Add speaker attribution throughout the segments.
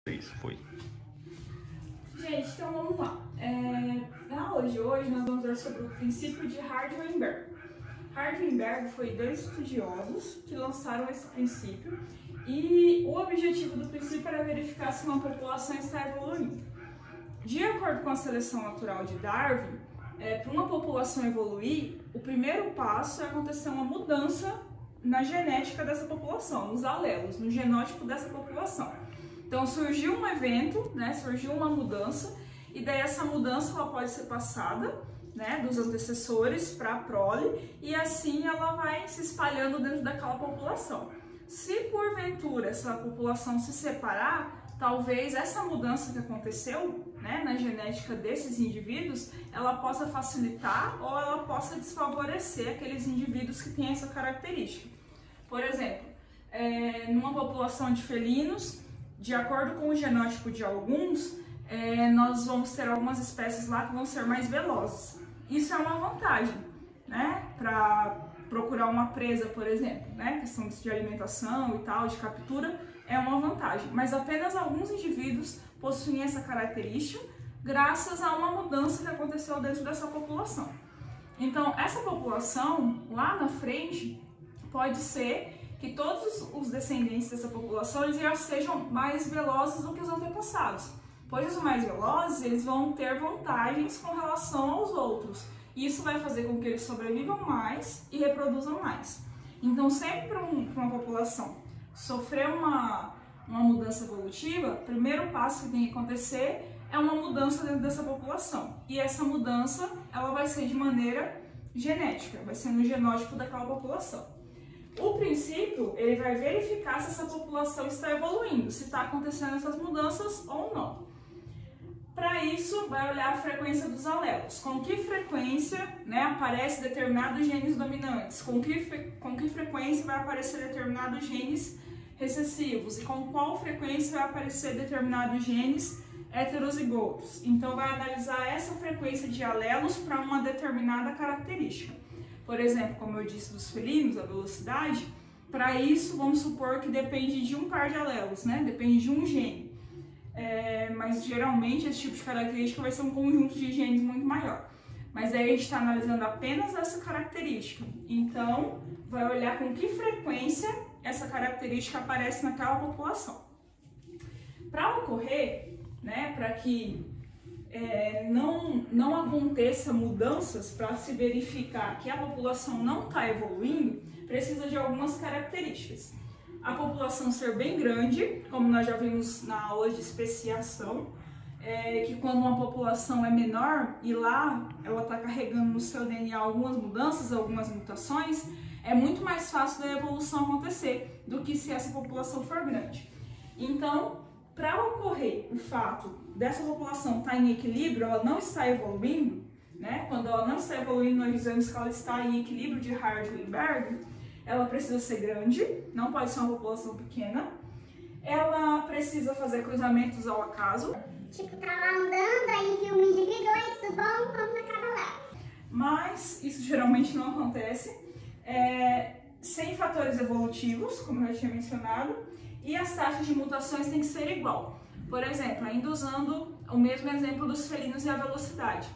Speaker 1: Isso foi.
Speaker 2: Gente, então vamos lá. Na aula de hoje nós vamos ver sobre o princípio de Hardy-Weinberg. Hardy-Weinberg foi dois estudiosos que lançaram esse princípio e o objetivo do princípio era verificar se uma população está evoluindo. De acordo com a seleção natural de Darwin, para uma população evoluir, o primeiro passo é acontecer uma mudança na genética dessa população, nos alelos, no genótipo dessa população. Então surgiu um evento, surgiu uma mudança, e daí essa mudança ela pode ser passada, dos antecessores para a prole, e assim ela vai se espalhando dentro daquela população. Se porventura essa população se separar, talvez essa mudança que aconteceu, na genética desses indivíduos, ela possa facilitar ou ela possa desfavorecer aqueles indivíduos que têm essa característica. Por exemplo, numa população de felinos, de acordo com o genótipo de alguns, nós vamos ter algumas espécies lá que vão ser mais velozes. Isso é uma vantagem, para procurar uma presa, por exemplo, questão de alimentação e tal, de captura, é uma vantagem. Mas apenas alguns indivíduos possuem essa característica graças a uma mudança que aconteceu dentro dessa população. Então, essa população, lá na frente, pode ser que todos os descendentes dessa população eles já sejam mais velozes do que os antepassados, pois os mais velozes eles vão ter vantagens com relação aos outros. Isso vai fazer com que eles sobrevivam mais e reproduzam mais. Então, sempre para uma população sofrer uma mudança evolutiva, o primeiro passo que tem que acontecer é uma mudança dentro dessa população. E essa mudança ela vai ser de maneira genética, vai ser no genótipo daquela população. O princípio, ele vai verificar se essa população está evoluindo, se está acontecendo essas mudanças ou não. Para isso, vai olhar a frequência dos alelos. Com que frequência aparece determinados genes dominantes, com que frequência vai aparecer determinados genes recessivos e com qual frequência vai aparecer determinados genes heterozigotos. Então, vai analisar essa frequência de alelos para uma determinada característica. Por exemplo, como eu disse dos felinos, a velocidade, para isso vamos supor que depende de um par de alelos, depende de um gene. Mas geralmente esse tipo de característica vai ser um conjunto de genes muito maior. Mas aí a gente está analisando apenas essa característica. Então, vai olhar com que frequência essa característica aparece naquela população. Para ocorrer, para que não aconteça mudanças, para se verificar que a população não está evoluindo, precisa de algumas características. A população ser bem grande, como nós já vimos na aula de especiação, que quando uma população é menor e lá ela está carregando no seu DNA algumas mudanças, algumas mutações, é muito mais fácil da evolução acontecer do que se essa população for grande. Então, para ocorrer o fato dessa população estar em equilíbrio, ela não está evoluindo, quando ela não está evoluindo, nós dizemos que ela está em equilíbrio de Hardy-Weinberg, ela precisa ser grande, não pode ser uma população pequena, ela precisa fazer cruzamentos ao acaso.
Speaker 3: Tipo, tá lá andando, aí viu um indivíduo, oi, tudo bom? Vamos na casa lá.
Speaker 2: Mas isso geralmente não acontece, sem fatores evolutivos, como eu já tinha mencionado, e as taxas de mutações têm que ser igual. Por exemplo, ainda usando o mesmo exemplo dos felinos e a velocidade.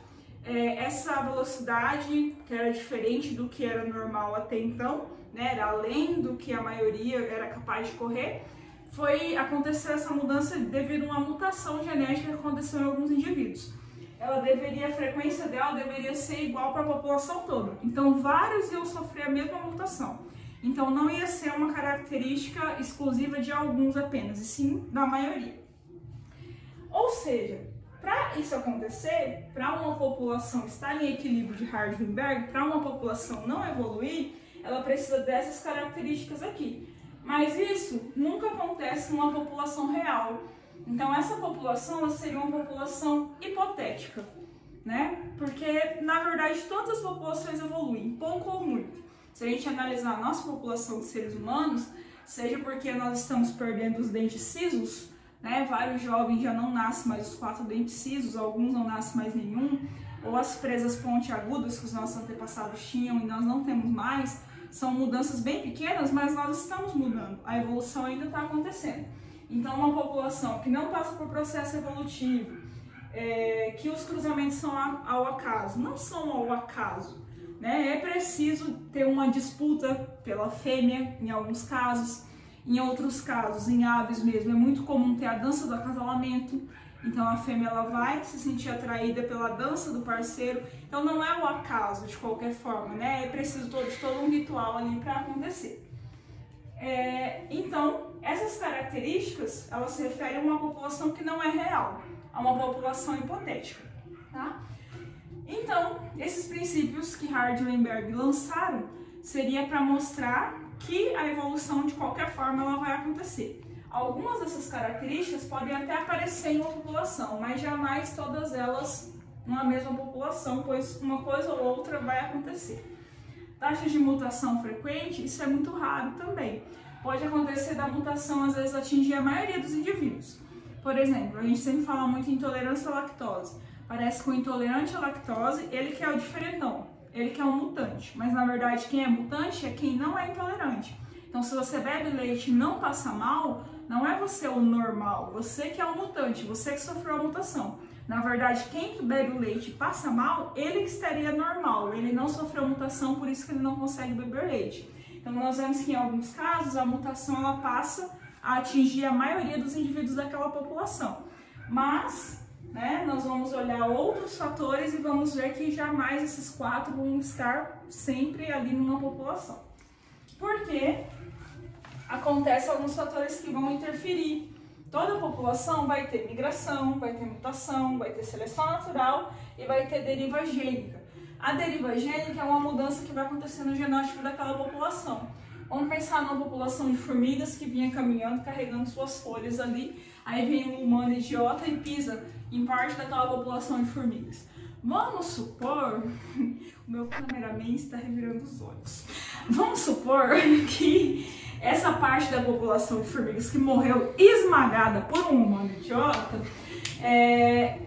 Speaker 2: Essa velocidade, que era diferente do que era normal até então, era além do que a maioria era capaz de correr, foi acontecer essa mudança devido a uma mutação genética que aconteceu em alguns indivíduos. A frequência dela deveria ser igual para a população toda. Então, vários iam sofrer a mesma mutação. Então, não ia ser uma característica exclusiva de alguns apenas, e sim da maioria. Ou seja, para isso acontecer, para uma população estar em equilíbrio de Hardy-Weinberg, para uma população não evoluir, ela precisa dessas características aqui. Mas isso nunca acontece numa população real. Então, essa população ela seria uma população hipotética, Porque, na verdade, todas as populações evoluem, pouco ou muito. Se a gente analisar a nossa população de seres humanos, seja porque nós estamos perdendo os dentes cisos, vários jovens já não nascem mais os 4 dentes cisos, alguns não nascem mais nenhum, ou as presas pontiagudas que os nossos antepassados tinham e nós não temos mais, são mudanças bem pequenas, mas nós estamos mudando, a evolução ainda está acontecendo. Então, uma população que não passa por processo evolutivo, que os cruzamentos são ao acaso, não são ao acaso, né? É preciso ter uma disputa pela fêmea, em alguns casos. Em outros casos, em aves mesmo, é muito comum ter a dança do acasalamento. Então a fêmea ela vai se sentir atraída pela dança do parceiro. Então não é o acaso de qualquer forma, né? É preciso de todo um ritual ali para acontecer. Então essas características elas se referem a uma população que não é real, a uma população hipotética, tá? Então esses princípios que Hardy e Weinberg lançaram seria para mostrar que a evolução de qualquer forma ela vai acontecer. Algumas dessas características podem até aparecer em uma população, mas jamais todas elas numa mesma população, pois uma coisa ou outra vai acontecer. Taxas de mutação frequente, isso é muito raro também. Pode acontecer da mutação às vezes atingir a maioria dos indivíduos. Por exemplo, a gente sempre fala muito em intolerância à lactose. Parece que o intolerante à lactose, ele que é o diferentão, ele que é um mutante. Mas na verdade quem é mutante é quem não é intolerante. Então se você bebe leite e não passa mal, não é você o normal, você que é o mutante, você que sofreu a mutação. Na verdade, quem que bebe o leite e passa mal, ele que estaria normal, ele não sofreu mutação, por isso que ele não consegue beber leite. Então nós vemos que em alguns casos a mutação ela passa a atingir a maioria dos indivíduos daquela população. Mas, né, nós vamos olhar outros fatores e vamos ver que jamais esses 4 vão estar sempre ali numa população. Porque acontecem alguns fatores que vão interferir. Toda a população vai ter migração, vai ter mutação, vai ter seleção natural e vai ter deriva gênica. A deriva gênica é uma mudança que vai acontecer no genótipo daquela população. Vamos pensar numa população de formigas que vinha caminhando, carregando suas folhas ali, aí vem um humano idiota e pisa em parte daquela população de formigas. Vamos supor, o meu cameraman está revirando os olhos. Vamos supor que essa parte da população de formigas que morreu esmagada por um humano idiota,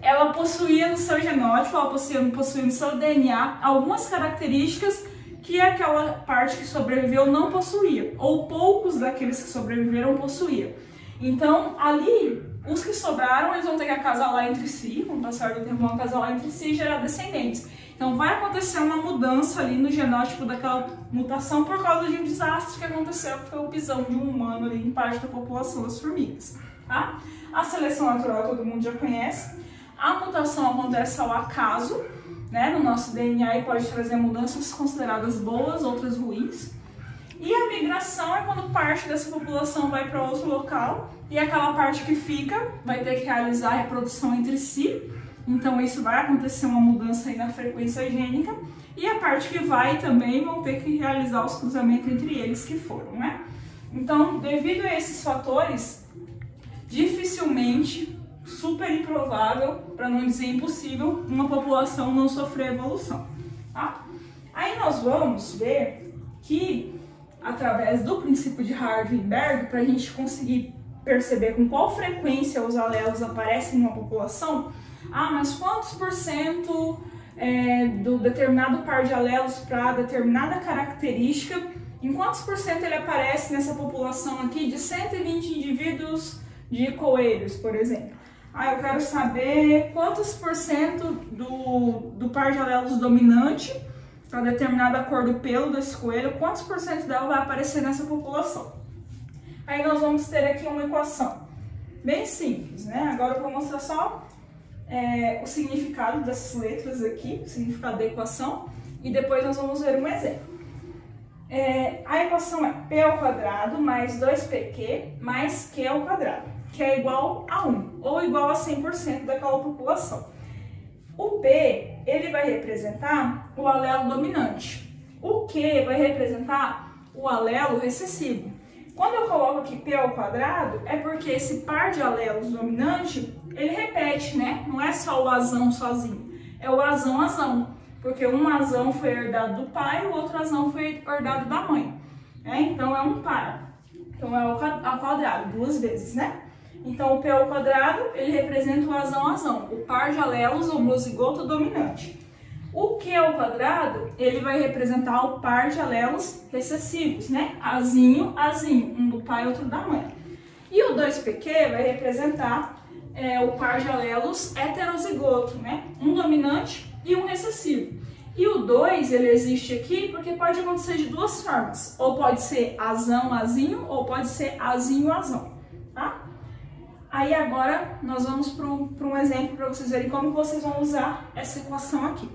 Speaker 2: ela possuía no seu genótipo, ela possuía no seu DNA algumas características que aquela parte que sobreviveu não possuía, ou poucos daqueles que sobreviveram possuíam. Então, ali, os que sobraram, eles vão ter que acasalar entre si, com o passar do tempo vão acasalar entre si e gerar descendentes. Então, vai acontecer uma mudança ali no genótipo daquela mutação por causa de um desastre que aconteceu, que foi o pisão de um humano ali em parte da população das formigas. Tá? A seleção natural todo mundo já conhece. A mutação acontece ao acaso, né, no nosso DNA e pode trazer mudanças consideradas boas, outras ruins. E a migração é quando parte dessa população vai para outro local e aquela parte que fica vai ter que realizar a reprodução entre si. Então isso vai acontecer uma mudança aí na frequência gênica. E a parte que vai também vão ter que realizar os cruzamentos entre eles que foram, né? Então, devido a esses fatores, dificilmente, super improvável, para não dizer impossível, uma população não sofrer evolução, tá? Aí nós vamos ver que, através do princípio de Hardy e Weinberg, para a gente conseguir perceber com qual frequência os alelos aparecem em uma população, mas quantos por cento do determinado par de alelos para determinada característica, em quantos por cento ele aparece nessa população aqui de 120 indivíduos de coelhos, por exemplo. Eu quero saber quantos por cento do par de alelos dominante para determinada cor do pelo desse coelho, quantos por cento dela vai aparecer nessa população. Aí nós vamos ter aqui uma equação bem simples, né? Agora eu vou mostrar só o significado dessas letras aqui, o significado da equação, e depois nós vamos ver um exemplo. A equação é P ao quadrado mais 2PQ mais Q ao quadrado, que é igual a 1, ou igual a 100% daquela população. O P, ele vai representar o alelo dominante. O Q vai representar o alelo recessivo. Quando eu coloco aqui P ao quadrado, é porque esse par de alelos dominante, ele repete, né? Não é só o azão sozinho, é o azão, porque um azão foi herdado do pai, o outro azão foi herdado da mãe. Então é um par. Então é ao quadrado, 2 vezes, né? Então o P ao quadrado, ele representa o azão, o par de alelos homozigoto dominante. O Q ao quadrado, ele vai representar o par de alelos recessivos, né? Azinho, um do pai e outro da mãe. E o 2pq vai representar o par de alelos heterozigoto, né? Um dominante e um recessivo. E o 2, ele existe aqui porque pode acontecer de duas formas. Ou pode ser azão, azinho, ou pode ser azinho, azão, tá? Aí agora nós vamos para um exemplo para vocês verem como vocês vão usar essa equação aqui.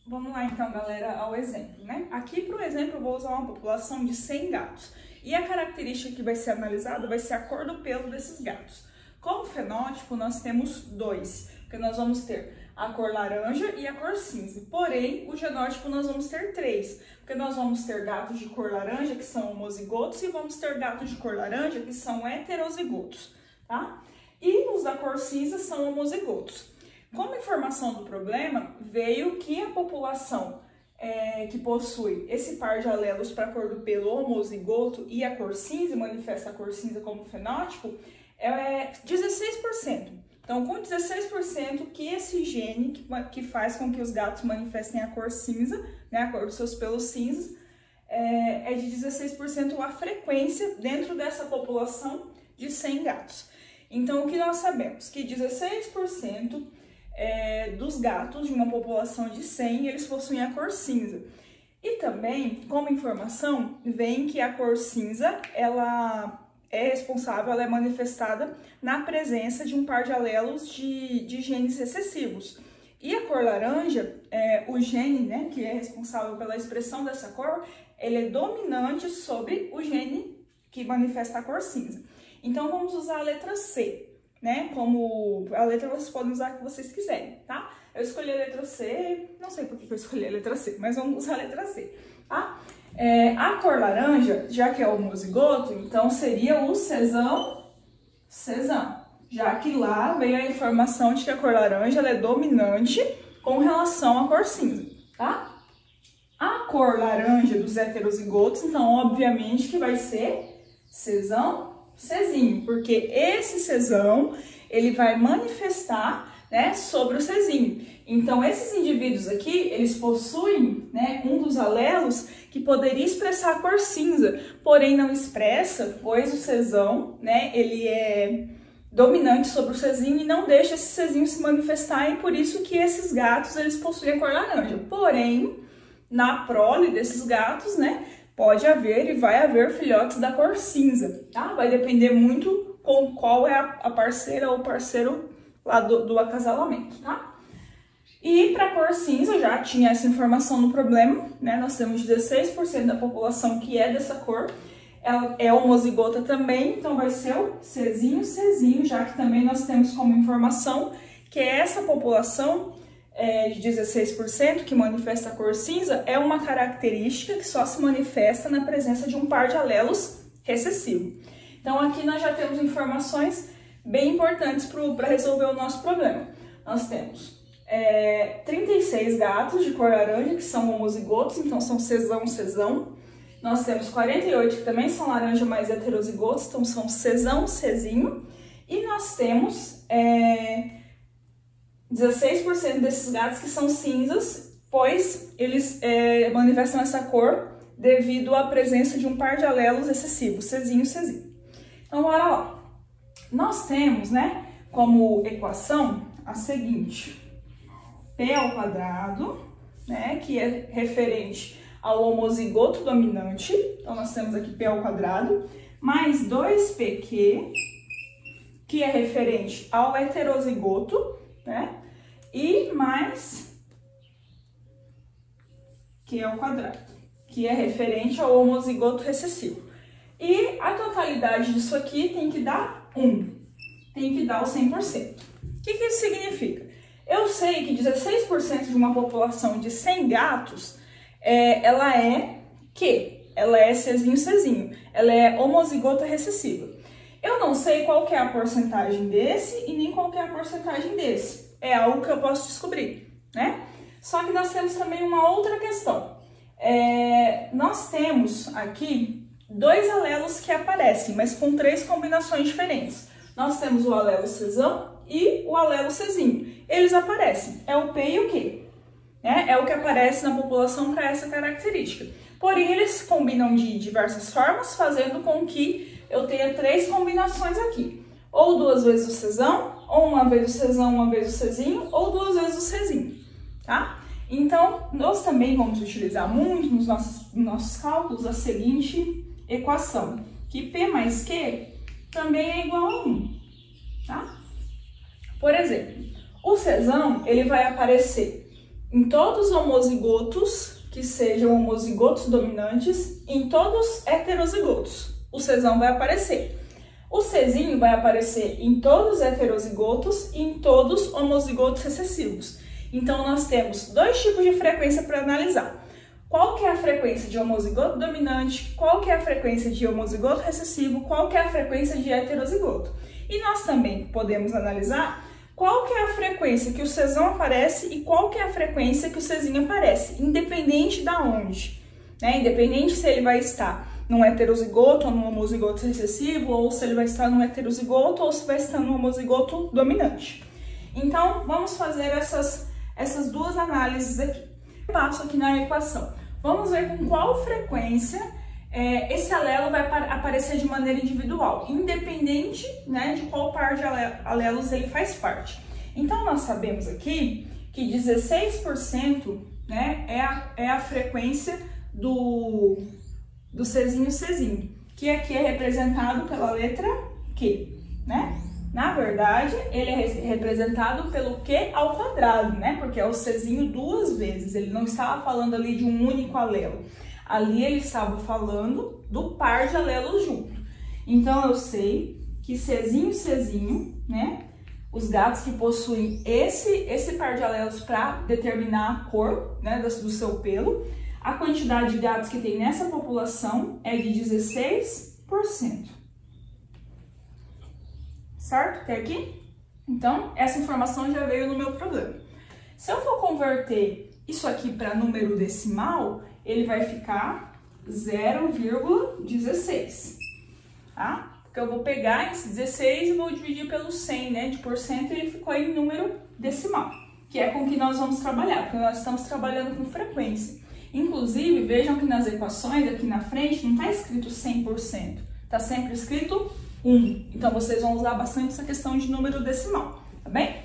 Speaker 2: Vamos lá então, galera, ao exemplo, né? Aqui para o exemplo eu vou usar uma população de 100 gatos. E a característica que vai ser analisada vai ser a cor do pelo desses gatos. Como fenótipo, nós temos dois, porque nós vamos ter a cor laranja e a cor cinza. Porém, o genótipo nós vamos ter três, porque nós vamos ter gatos de cor laranja, que são homozigotos, e vamos ter gatos de cor laranja, que são heterozigotos, tá? E os da cor cinza são homozigotos. Como informação do problema, veio que a população que possui esse par de alelos para a cor do pelo homozigoto e a cor cinza, manifesta a cor cinza como fenótipo, é 16%. Então, com 16% que esse gene que faz com que os gatos manifestem a cor cinza, né, a cor dos seus pelos cinzas, é de 16% a frequência dentro dessa população de 100 gatos. Então, o que nós sabemos? Que 16% dos gatos de uma população de 100, eles possuem a cor cinza. E também, como informação, vem que a cor cinza, ela é manifestada na presença de um par de alelos de genes recessivos. E a cor laranja, o gene, né, que é responsável pela expressão dessa cor, ele é dominante sobre o gene que manifesta a cor cinza. Então, vamos usar a letra C, né? Como a letra vocês podem usar a que vocês quiserem, tá? Eu escolhi a letra C, não sei por que eu escolhi a letra C, mas vamos usar a letra C, tá? A cor laranja, já que é homozigoto, então seria o cesão, já que lá veio a informação de que a cor laranja ela é dominante com relação à cor cinza, tá? A cor laranja dos heterozigotos, então, obviamente que vai ser cesão, cezinho, porque esse cesão, ele vai manifestar, né, sobre o cezinho. Então, esses indivíduos aqui, eles possuem, né, um dos alelos que poderia expressar a cor cinza, porém não expressa, pois o cesão, né, ele é dominante sobre o cezinho e não deixa esse cezinho se manifestar, e por isso que esses gatos, eles possuem a cor laranja. Porém, na prole desses gatos, né, pode haver e vai haver filhotes da cor cinza, tá? Vai depender muito com qual é a parceira ou parceiro lá do acasalamento, tá? E para a cor cinza, já tinha essa informação no problema, né? Nós temos 16% da população que é dessa cor, ela é homozigota também, então vai ser o Czinho, já que também nós temos como informação que essa população de 16% que manifesta a cor cinza é uma característica que só se manifesta na presença de um par de alelos recessivo. Então aqui nós já temos informações bem importantes para resolver o nosso problema. Nós temos 36 gatos de cor laranja que são homozigotos, então são cesão. Nós temos 48 que também são laranja, mas heterozigotos, então são cezinho. E nós temos 16% desses gatos que são cinzas, pois eles manifestam essa cor devido à presença de um par de alelos excessivos, cezinho. Então, bora lá. Nós temos, né, como equação a seguinte: P ao quadrado, né, que é referente ao homozigoto dominante, então nós temos aqui P ao quadrado, mais 2pq, que é referente ao heterozigoto, né, e mais Q ao quadrado, que é referente ao homozigoto recessivo. E a totalidade disso aqui tem que dar 1, tem que dar o 100%. O que isso significa? Eu sei que 16% de uma população de 100 gatos, ela é cezinho, ela é homozigota recessiva. Eu não sei qual que é a porcentagem desse e nem qual que é a porcentagem desse. É algo que eu posso descobrir, né? Só que nós temos também uma outra questão. Nós temos aqui 2 alelos que aparecem, mas com 3 combinações diferentes. Nós temos o alelo cesão e o alelo cezinho. Eles aparecem, é o P e o Q. É o que aparece na população para essa característica. Porém, eles combinam de diversas formas, fazendo com que eu tenha 3 combinações aqui. Ou 2 vezes o Czão, ou 1 vez o Czão, 1 vez o Czinho, ou 2 vezes o Czinho, tá? Então, nós também vamos utilizar muito nos nossos cálculos a seguinte equação, que P mais Q também é igual a 1, tá? Por exemplo, o Czão, ele vai aparecer em todos os homozigotos que sejam homozigotos dominantes, em todos heterozigotos. O Czão vai aparecer. O Czinho vai aparecer em todos os heterozigotos e em todos os homozigotos recessivos. Então, nós temos 2 tipos de frequência para analisar. Qual que é a frequência de homozigoto dominante, qual que é a frequência de homozigoto recessivo, qual que é a frequência de heterozigoto. E nós também podemos analisar qual que é a frequência que o Czão aparece e qual que é a frequência que o Czinho aparece, independente da onde, né? Independente se ele vai estar num heterozigoto ou num homozigoto recessivo, ou se ele vai estar num heterozigoto ou se vai estar num homozigoto dominante. Então, vamos fazer essas 2 análises aqui. Eu passo aqui na equação. Vamos ver com qual frequência esse alelo vai aparecer de maneira individual, independente, né, de qual par de alelos ele faz parte. Então, nós sabemos aqui que 16%, né, é a frequência do Czinho, que aqui é representado pela letra Q, né? Na verdade, ele é representado pelo Q ao quadrado, né? Porque é o Czinho 2 vezes, ele não estava falando ali de um único alelo. Ali ele estava falando do par de alelos junto. Então, eu sei que Czinho, né? Os gatos que possuem esse par de alelos para determinar a cor, né, do seu pelo, a quantidade de gatos que tem nessa população é de 16%. Certo? Até aqui? Então, essa informação já veio no meu problema. Se eu for converter isso aqui para número decimal, ele vai ficar 0,16, tá? Porque eu vou pegar esse 16 e vou dividir pelo 100, né? De porcento, ele ficou em número decimal, que é com que nós vamos trabalhar, porque nós estamos trabalhando com frequência. Inclusive, vejam que nas equações aqui na frente não está escrito 100%, está sempre escrito 1. Então, vocês vão usar bastante essa questão de número decimal, tá bem?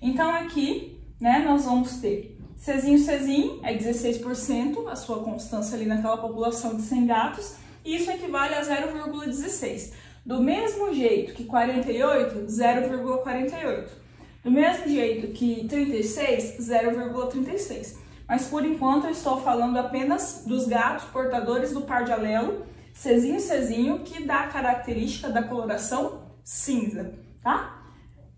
Speaker 2: Então, aqui, né, nós vamos ter Czinho é 16%, a sua constância ali naquela população de 100 gatos, e isso equivale a 0,16. Do mesmo jeito que 48, 0,48. Do mesmo jeito que 36, 0,36. Mas, por enquanto, eu estou falando apenas dos gatos portadores do par de alelo Czinho, que dá a característica da coloração cinza, tá?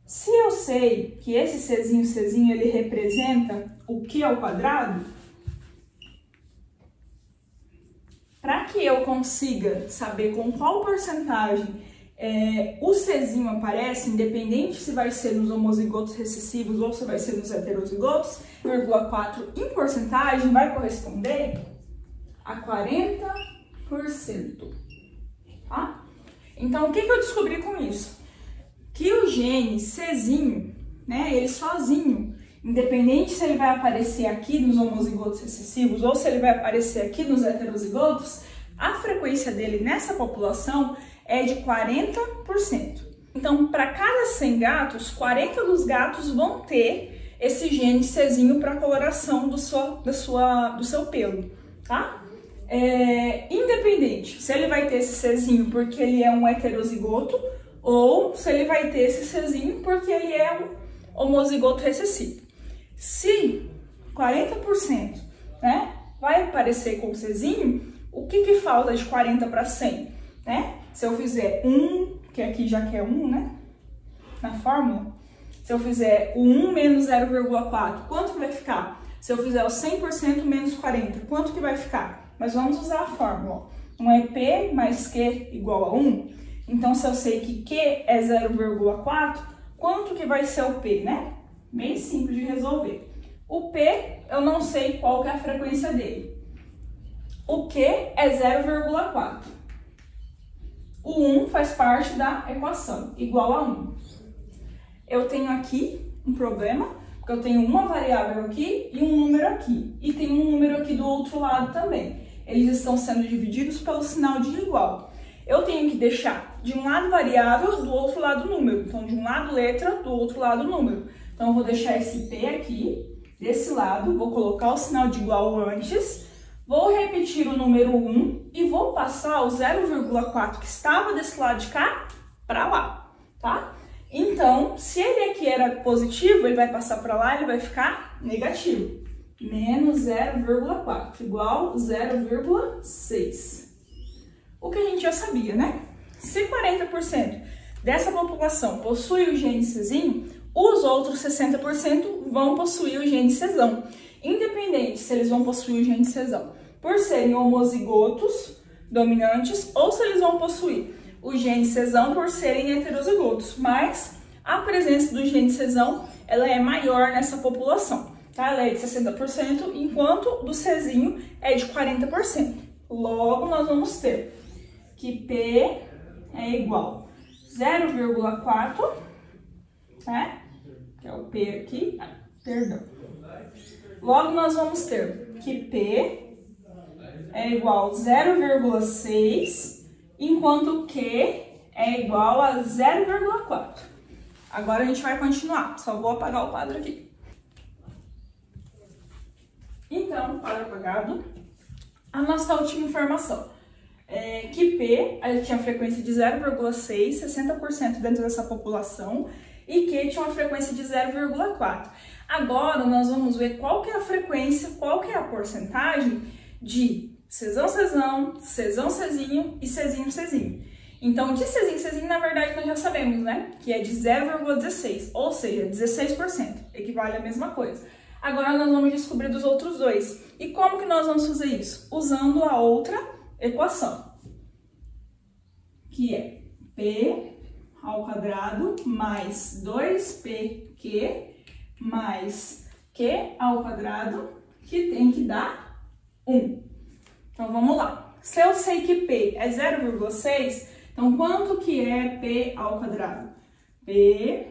Speaker 2: Se eu sei que esse Czinho, ele representa o Q ao quadrado, para que eu consiga saber com qual porcentagem o Czinho aparece, independente se vai ser nos homozigotos recessivos ou se vai ser nos heterozigotos, 0,4 em porcentagem vai corresponder a 40%, tá? Então, o que eu descobri com isso? Que o gene Czinho, né, ele sozinho, independente se ele vai aparecer aqui nos homozigotos recessivos ou se ele vai aparecer aqui nos heterozigotos, a frequência dele nessa população é de 40%. Então, para cada 100 gatos, 40 dos gatos vão ter esse gene Czinho para coloração do seu pelo, tá? Independente se ele vai ter esse Czinho porque ele é um heterozigoto ou se ele vai ter esse Czinho porque ele é um homozigoto recessivo. Se 40%, né, vai aparecer com o Czinho, o que falta de 40 para 100, né? Se eu fizer 1, que aqui já que é 1, né, na fórmula, se eu fizer o 1 menos 0,4, quanto que vai ficar? Se eu fizer o 100% menos 40, quanto que vai ficar? Mas vamos usar a fórmula. 1 é P mais Q igual a 1. Então, se eu sei que Q é 0,4, quanto que vai ser o P, né? Bem simples de resolver. O P, eu não sei qual que é a frequência dele. O Q é 0,4. O 1 faz parte da equação, igual a 1. Eu tenho aqui um problema, porque eu tenho uma variável aqui e um número aqui. E tem um número aqui do outro lado também. Eles estão sendo divididos pelo sinal de igual. Eu tenho que deixar de um lado variável, do outro lado número. Então, de um lado letra, do outro lado número. Então, eu vou deixar esse P aqui, desse lado, vou colocar o sinal de igual antes, vou repetir o número 1 e vou passar o 0,4 que estava desse lado de cá para lá, tá? Então, se ele aqui era positivo, ele vai passar para lá, ele vai ficar negativo. Menos 0,4 igual 0,6. O que a gente já sabia, né? Se 40% dessa população possui o gene Czinho, os outros 60% vão possuir o gene Czão. Independente se eles vão possuir o gene Czão por serem homozigotos dominantes ou se eles vão possuir o gene Czão por serem heterozigotos. Mas a presença do gene Czão, ela é maior nessa população. Tá? Ela é de 60%, enquanto do Czinho é de 40%. Logo, nós vamos ter que P é igual a 0,4, né? Que é o P aqui, perdão. Logo, nós vamos ter que P é igual a 0,6, enquanto Q é igual a 0,4. Agora a gente vai continuar, só vou apagar o quadro aqui. Então, quadro apagado, a nossa última informação é que P, a gente tinha frequência de 0,6, 60% dentro dessa população, e Q tinha uma frequência de 0,4. Agora, nós vamos ver qual que é a frequência, qual que é a porcentagem de Czão, Czinho e Czinho. Então, de Czinho, na verdade, nós já sabemos, né? Que é de 0,16, ou seja, 16%, equivale à mesma coisa. Agora, nós vamos descobrir dos outros dois. E como que nós vamos fazer isso? Usando a outra equação, que é P ao quadrado mais 2PQ mais Q ao quadrado, que tem que dar 1. Então, vamos lá. Se eu sei que P é 0,6, então quanto que é P ao quadrado? P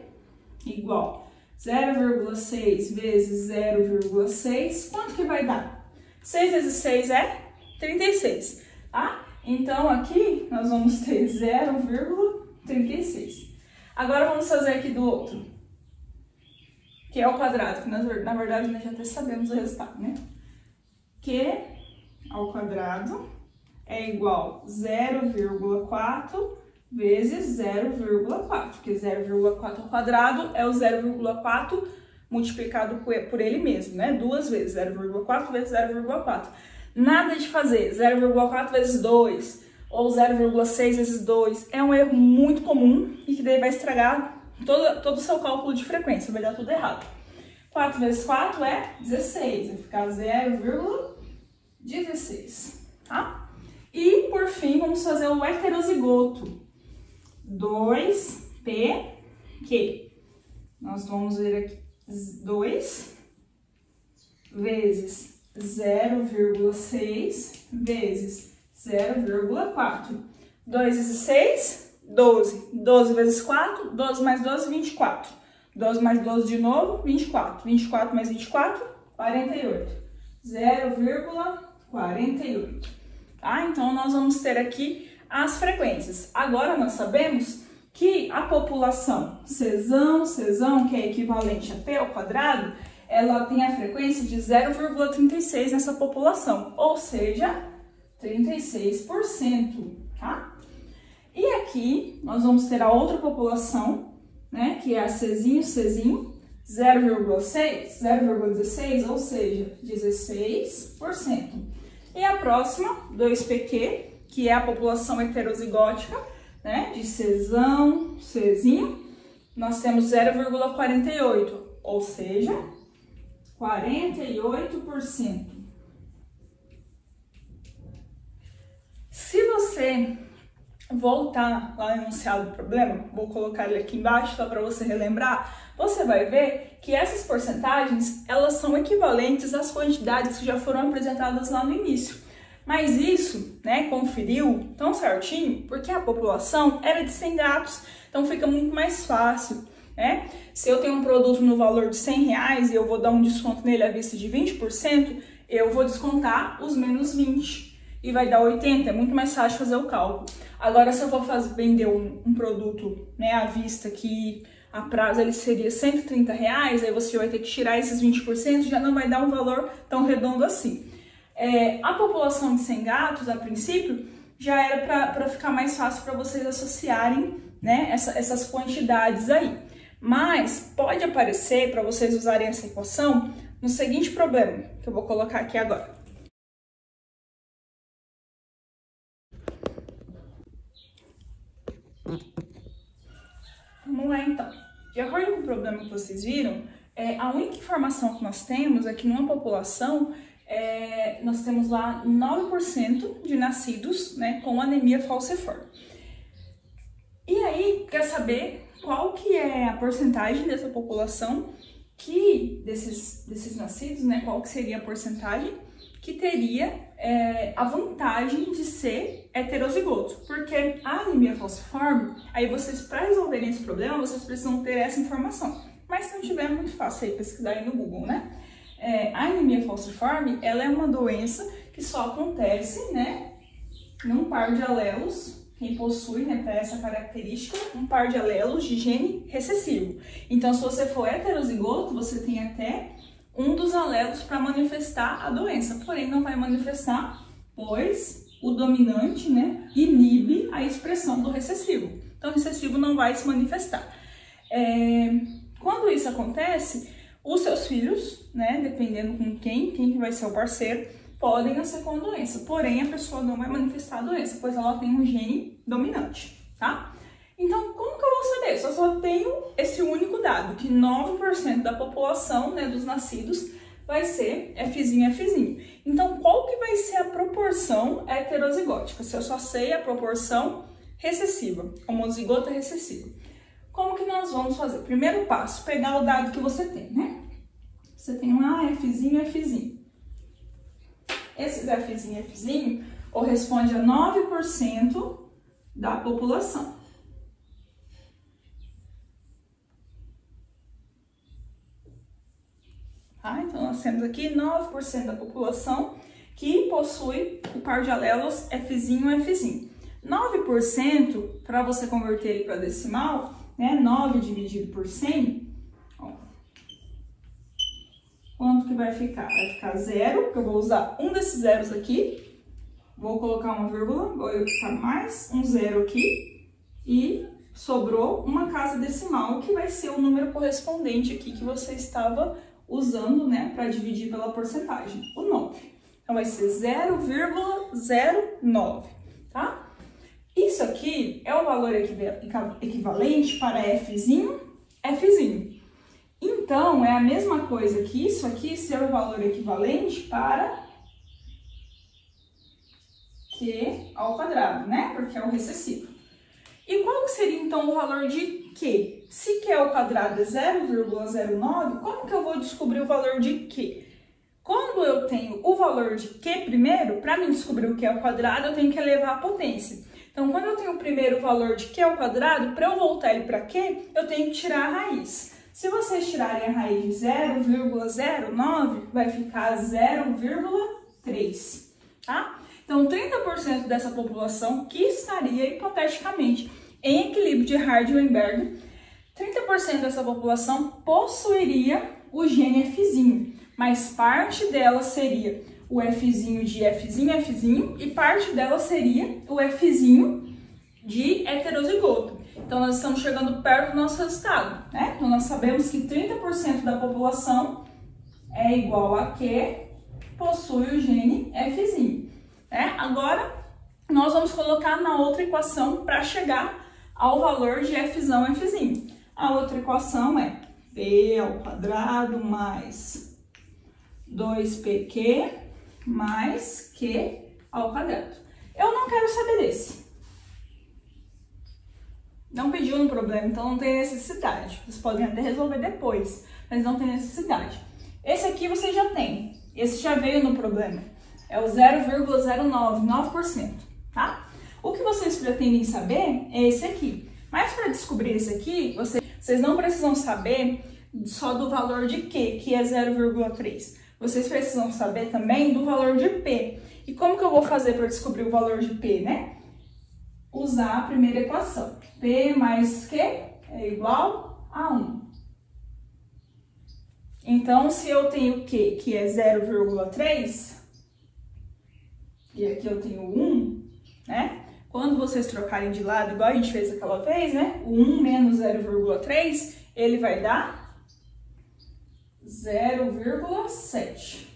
Speaker 2: igual 0,6 vezes 0,6, quanto que vai dar? 6 vezes 6 é 36, tá? Então, aqui nós vamos ter 0,36. Agora, vamos fazer aqui do outro, que é o quadrado, que na verdade nós já até sabemos o resultado, né? Q ao quadrado é igual a 0,4 vezes 0,4, porque 0,4 ao quadrado é o 0,4 multiplicado por ele mesmo, né? Duas vezes, 0,4 vezes 0,4. Nada de fazer 0,4 vezes 2 ou 0,6 vezes 2. É um erro muito comum e que daí vai estragar todo o seu cálculo de frequência, vai dar tudo errado. 4 vezes 4 é 16, vai ficar 0,16, tá? E, por fim, vamos fazer o heterozigoto. 2PQ. Nós vamos ver aqui 2 vezes 0,6 vezes 0,4. 2 vezes 6, 12. 12 vezes 4, 12 mais 12, 24. 12 mais 12 de novo, 24. 24 mais 24, 48. 0,48. Tá? Então, nós vamos ter aqui as frequências. Agora, nós sabemos que a população Czão, que é equivalente a P ao quadrado, ela tem a frequência de 0,36 nessa população, ou seja, 36%, tá? E aqui, nós vamos ter a outra população, né, que é a Czinho, 0,16, ou seja, 16%. E a próxima, 2PQ, que é a população heterozigótica, né, de Czinho, nós temos 0,48, ou seja, 48%. Se você voltar lá no enunciado do problema, vou colocar ele aqui embaixo só para você relembrar, você vai ver que essas porcentagens, elas são equivalentes às quantidades que já foram apresentadas lá no início. Mas isso, né, conferiu tão certinho porque a população era de 100 gatos, então fica muito mais fácil, né? Se eu tenho um produto no valor de R$100 e eu vou dar um desconto nele à vista de 20%, eu vou descontar os menos 20. e vai dar 80, é muito mais fácil fazer o cálculo. Agora, se eu for vender um produto, né, à vista, que a prazo ele seria R$130, aí você vai ter que tirar esses 20%, já não vai dar um valor tão redondo assim. A população de 100 gatos, a princípio, já era para ficar mais fácil para vocês associarem, né, essas quantidades aí. Mas pode aparecer, para vocês usarem essa equação, no seguinte problema, que eu vou colocar aqui agora. Vamos lá, então. De acordo com o problema que vocês viram, a única informação que nós temos é que numa população, nós temos lá 9% de nascidos, né, com anemia falciforme. E aí, quer saber qual que é a porcentagem dessa população desses nascidos, né, qual que seria a porcentagem que teria a vantagem de ser heterozigoto? Porque a anemia falciforme, aí vocês, para resolverem esse problema, vocês precisam ter essa informação. Mas se não tiver, é muito fácil aí pesquisar aí no Google, né? A anemia falciforme, ela é uma doença que só acontece, né, num par de alelos. Quem possui, né, para essa característica, um par de alelos de gene recessivo. Então, se você for heterozigoto, você tem até um dos alelos para manifestar a doença, porém não vai manifestar, pois o dominante, né, inibe a expressão do recessivo. Então, o recessivo não vai se manifestar. Quando isso acontece, os seus filhos, né, dependendo com quem que vai ser o parceiro, podem nascer com a doença, porém a pessoa não vai manifestar a doença, pois ela tem um gene dominante, tá? Então, como que eu vou saber? Eu só tenho esse único dado, que 9% da população, né, dos nascidos vai ser Fzinho. Então, qual que vai ser a proporção heterozigótica? Se eu só sei a proporção recessiva, homozigota recessiva. Como que nós vamos fazer? Primeiro passo, pegar o dado que você tem, né? Você tem um Fzinho. Esse Fzinho corresponde a 9% da população. Tá? Então, nós temos aqui 9% da população que possui o par de alelos Fzinho. 9%, para você converter ele para decimal, né? 9 dividido por 100, ó, quanto que vai ficar? Vai ficar 0, porque eu vou usar um desses zeros aqui, vou colocar uma vírgula, vou ficar mais um 0 aqui, e sobrou uma casa decimal, que vai ser o número correspondente aqui que você estava usando, né, para dividir pela porcentagem, o 9. Então, vai ser 0,09, tá? Isso aqui é o valor equivalente para Fzinho. Então, é a mesma coisa que isso aqui ser o valor equivalente para Q ao quadrado, né? Porque é o recessivo. E qual seria, então, o valor de Q? Se Q ao quadrado é 0,09, como que eu vou descobrir o valor de Q? Quando eu tenho o valor de Q primeiro, para mim descobrir o Q ao quadrado, eu tenho que elevar a potência. Então, quando eu tenho o primeiro valor de Q ao quadrado, para eu voltar ele para Q, eu tenho que tirar a raiz. Se vocês tirarem a raiz de 0,09, vai ficar 0,3, tá? Então, 30% dessa população que estaria, hipoteticamente, em equilíbrio de Hardy-Weinberg, 30% dessa população possuiria o gene Fzinho, mas parte dela seria o Fzinho de Fzinho e parte dela seria o Fzinho de heterozigoto. Então, nós estamos chegando perto do nosso resultado, né? Então, nós sabemos que 30% da população é igual a Q possui o gene Fzinho, né? Agora, nós vamos colocar na outra equação para chegar ao valor de Fzão. A outra equação é P ao quadrado mais 2PQ mais Q ao quadrado. Eu não quero saber desse. Não pediu no problema, então não tem necessidade. Vocês podem até resolver depois, mas não tem necessidade. Esse aqui você já tem. Esse já veio no problema. É o 0,09%, tá? O que vocês pretendem saber é esse aqui. Mas para descobrir esse aqui, vocês não precisam saber só do valor de Q, que é 0,3. vocês precisam saber também do valor de P. E como que eu vou fazer para descobrir o valor de P, né? Usar a primeira equação. P mais Q é igual a 1. Então, se eu tenho Q, que é 0,3, e aqui eu tenho 1, né? Quando vocês trocarem de lado, igual a gente fez aquela vez, né? O 1 menos 0,3, ele vai dar 0,7.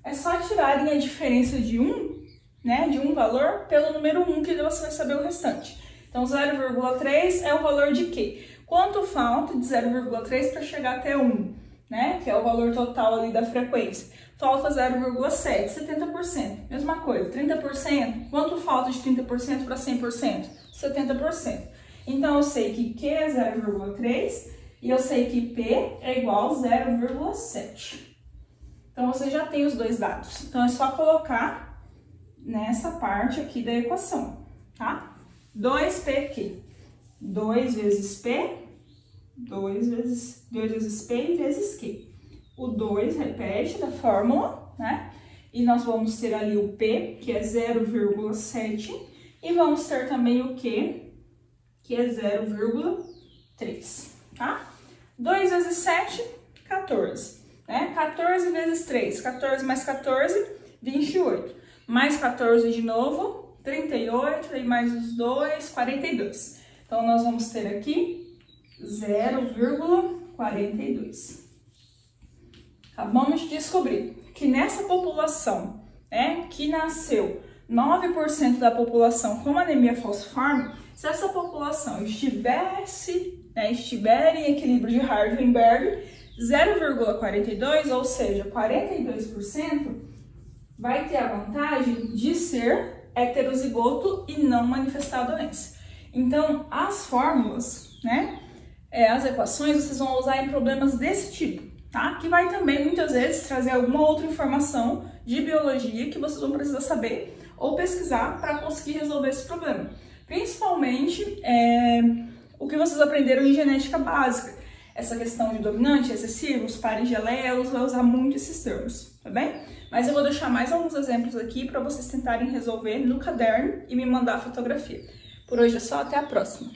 Speaker 2: É só tirarem a diferença de 1, né? De um valor pelo número 1, que você vai saber o restante. Então, 0,3 é o valor de Q. Quanto falta de 0,3 para chegar até 1, né? Que é o valor total ali da frequência. Falta 0,7, 70%. Mesma coisa, 30%. Quanto falta de 30% para 100%? 70%. Então, eu sei que Q é 0,3 e eu sei que P é igual a 0,7. Então, você já tem os dois dados. Então, é só colocar nessa parte aqui da equação, tá? 2PQ. 2 vezes P, 2 vezes P vezes Q. O 2 repete da fórmula, né? E nós vamos ter ali o P, que é 0,7, e vamos ter também o Q, que é 0,3, tá? 2 vezes 7, 14, né? 14 vezes 3, 14 mais 14, 28. Mais 14 de novo, 38, e mais os 2, 42. Então, nós vamos ter aqui 0,42. Acabamos de descobrir que nessa população, né, que nasceu 9% da população com anemia falciforme, se essa população estiver em equilíbrio de Hardy-Weinberg, 0,42, ou seja, 42%, vai ter a vantagem de ser heterozigoto e não manifestar a doença. Então, as fórmulas, né, as equações, vocês vão usar em problemas desse tipo. Tá? Que vai também, muitas vezes, trazer alguma outra informação de biologia que vocês vão precisar saber ou pesquisar para conseguir resolver esse problema. Principalmente o que vocês aprenderam em genética básica. Essa questão de dominante, excessivo, os pares de alelos, vai usar muito esses termos, tá bem? Mas eu vou deixar mais alguns exemplos aqui para vocês tentarem resolver no caderno e me mandar a fotografia. Por hoje é só, até a próxima!